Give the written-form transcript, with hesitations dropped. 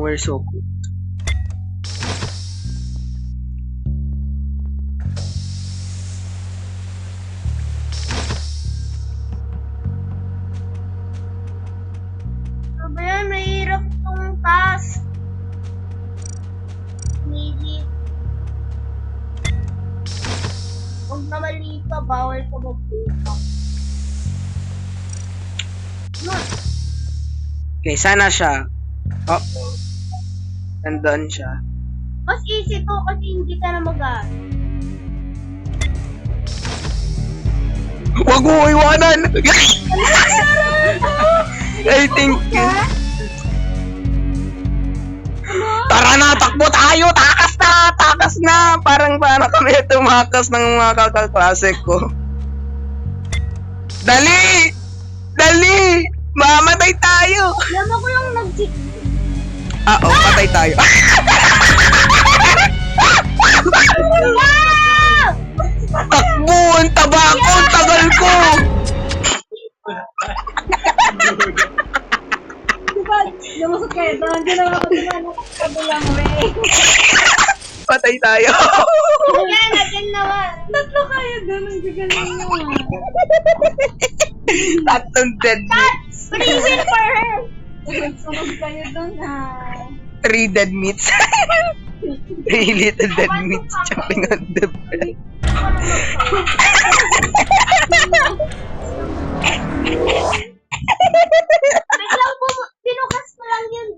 we're so good. Sabi yan, mahirap itong task. Hindi. Huwag na mali ka, bawal ka magpupa. Okay, sana siya. Oh. Nandun siya. Mas easy to kasi hindi ka na mag-aaral. Wag mo iwanan! I think... Tara na, takbo tayo! Takas na! Parang kami tumakas ng mga kakaklase ko. Dali! Dali! Mamatay tayo! Alam ko yung nag-cheat. Oo, patay tayo. Takbo! Ang taba ko! Ang tagal ko! Diba, lumusot kayo doon. Diyan lang ako kabilang way. Patay tayo. Yan, again naman. Tatlo kayo doon. Ang gagaling naman. Tatlong dead meat. Freezing for her. Sunod kayo doon, ha. 3 dead meats. 3 little dead meats jumping on the bed.